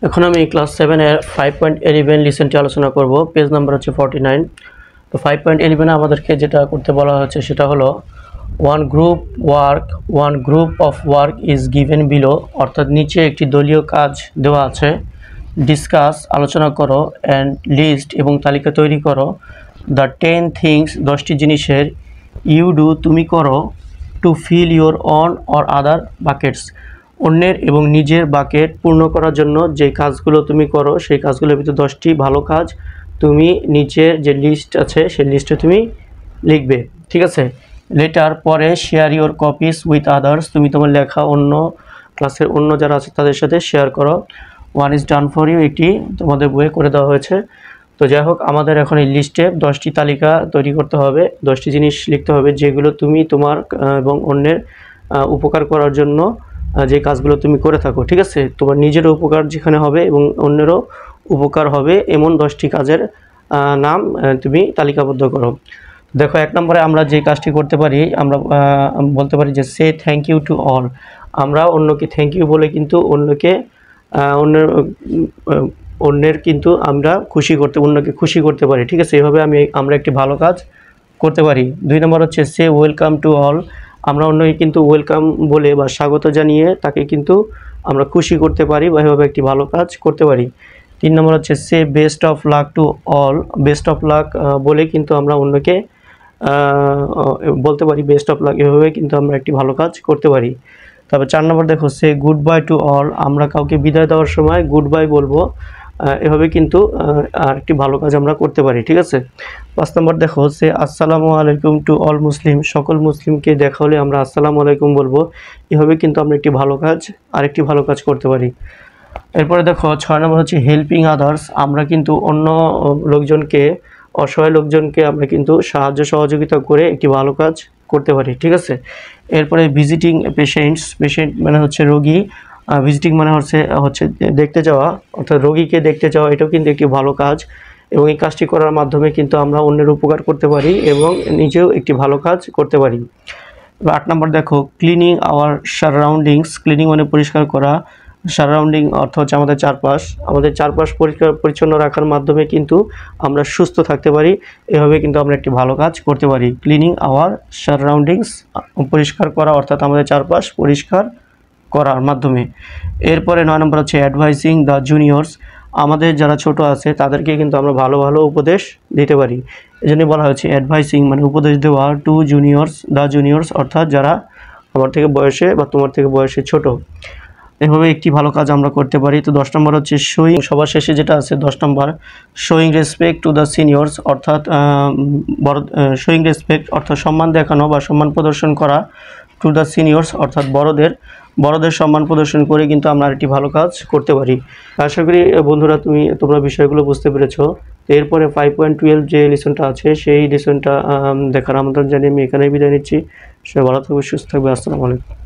এখন আমি ক্লাস 7 এর 5.11 লিসেনটি আলোচনা করব। পেজ নাম্বার হচ্ছে 49। তো 5.11 আমাদেরকে যেটা করতে বলা হচ্ছে সেটা হলো one group of work is given below, অর্থাৎ নিচে একটি দলীয় কাজ দেওয়া আছে। ডিসকাস আলোচনা করো, অ্যান্ড লিস্ট এবং তালিকা তৈরি করো দ্য 10 থিংস 10টি জিনিসের ইউ ডু তুমি করো to fill your own or other buckets, অন্যের এবং নিজের বাকেট পূর্ণ করার জন্য যে কাজগুলো তুমি করো সেই কাজগুলোর ভিতরে 10টি ভালো কাজ তুমি নিচের যে লিস্ট আছে সেই লিস্টে তুমি লিখবে। ঠিক আছে। লেটার পরে share your copies with others, তুমি তোমার লেখা অন্য ক্লাসের অন্য যারা আছে তাদের সাথে শেয়ার করো। One is done for you, এটি তোমাদের বইয়ে করে দেওয়া হয়েছে। তো যাই হোক, আমাদের এখন এই লিস্টে 10টি তালিকা তৈরি করতে হবে, 10টি জিনিস লিখতে হবে যেগুলো তুমি তোমার এবং অন্যের উপকার করার জন্য যে কাজগুলো তুমি করে থাকো। ঠিক আছে। তোমার নিজেরও উপকার যেখানে হবে এবং অন্যেরও উপকার হবে এমন 10টি কাজের নাম তুমি তালিকাবদ্ধ করো। দেখো, 1 নম্বরে আমরা যে কাজটি করতে পারি, আমরা বলতে পারি যে সে থ্যাংক ইউ টু অল। আমরা অন্যকে থ্যাংক ইউ বলে কিন্তু অন্যের কিন্তু আমরা অন্যকে খুশি করতে পারি। ঠিক আছে। এইভাবে আমরা একটি ভালো কাজ করতে পারি। 2 নম্বর হচ্ছে সে ওয়েলকাম টু অল। আমরা অন্যকে কিন্তু ওয়েলকাম বলে বা স্বাগত জানিয়ে তাকে কিন্তু আমরা খুশি করতে পারি বা এভাবে একটি ভালো কাজ করতে পারি। 3 নম্বর হচ্ছে say best of luck to all. Best of luck বলে কিন্তু আমরা অন্যকে বলতে পারি বেস্ট অফ লাক, এভাবে কিন্তু আমরা একটি ভালো কাজ করতে পারি। তারপর 4 নম্বর দেখো সে গুড বাই টু অল। আমরা কাউকে বিদায় দেওয়ার সময় গুড বাই বলবো, এভাবে কিন্তু আরেকটি ভালো কাজ আমরা করতে পারি। ঠিক আছে। 5 নম্বর দেখো সে আসসালামু আলাইকুম টু অল মুসলিম। সকল মুসলিমকে দেখা হলে আমরা আসসালামু আলাইকুম বলবো, এভাবে কিন্তু আমরা আরেকটি ভালো কাজ করতে পারি। এরপরে দেখো 6 নম্বর হচ্ছে হেল্পিং আদার্স। আমরা কিন্তু অন্য লোকজনকে, অসহায় লোকজনকে আমরা কিন্তু সাহায্য সহযোগিতা করে একটি ভালো কাজ করতে পারি। ঠিক আছে। এরপরে ভিজিটিং পেশেন্ট মানে হচ্ছে রোগী। ভিজিটিং মানে হচ্ছে দেখতে যাওয়া, অর্থাৎ রোগীকে দেখতে যাওয়া, এটাও কিন্তু একটি ভালো কাজ এবং এই কাজটি করার মাধ্যমে কিন্তু আমরা অন্যের উপকার করতে পারি এবং নিজেও একটি ভালো কাজ করতে পারি। 8 নম্বর দেখো ক্লিনিং আওয়ার সারাউন্ডিংস। ক্লিনিং মানে পরিষ্কার করা, সারাউন্ডিং অর্থ হচ্ছে আমাদের চারপাশ পরিষ্কার পরিচ্ছন্ন রাখার মাধ্যমে কিন্তু আমরা সুস্থ থাকতে পারি। এভাবে কিন্তু আমরা একটি ভালো কাজ করতে পারি। ক্লিনিং আওয়ার সারাউন্ডিংস, পরিষ্কার করা অর্থাৎ আমাদের চারপাশ পরিষ্কার করার মাধ্যমে। এরপরে 9 নম্বর হচ্ছে অ্যাডভাইসিং দ্য জুনিয়র্স। আমাদের যারা ছোট আছে তাদেরকে কিন্তু আমরা ভালো ভালো উপদেশ দিতে পারি, এই জন্য বলা হয়েছে অ্যাডভাইসিং মানে উপদেশ দেওয়া টু দ্য জুনিয়র্স, অর্থাৎ যারা আমার থেকে বয়সে বা তোমার থেকে বয়সে ছোট। এভাবে একটি ভালো কাজ আমরা করতে পারি। তো 10 নম্বর হচ্ছে শোয়িং, সবার শেষে যেটা আছে 10 নম্বর, showing respect to the seniors, অর্থাৎ শোয়িং রেসপেক্ট অর্থাৎ সম্মান দেখানো বা সম্মান প্রদর্শন করা টু দ্য সিনিয়র্স, অর্থাৎ বড়দের সম্মান প্রদর্শন করে কিন্তু আমরা একটি ভালো কাজ করতে পারি। আশা করি বন্ধুরা তোমরা বিষয়গুলো বুঝতে পেরেছো। এরপরে 5.12 যে লিসনটা আছে সেই লিসনটা দেখার আমন্ত্রণ জানিয়ে আমি এখানেই বিদায় নিচ্ছি। সবাই ভালো থাকবে, সুস্থ থাকবে। আসসালামু আলাইকুম।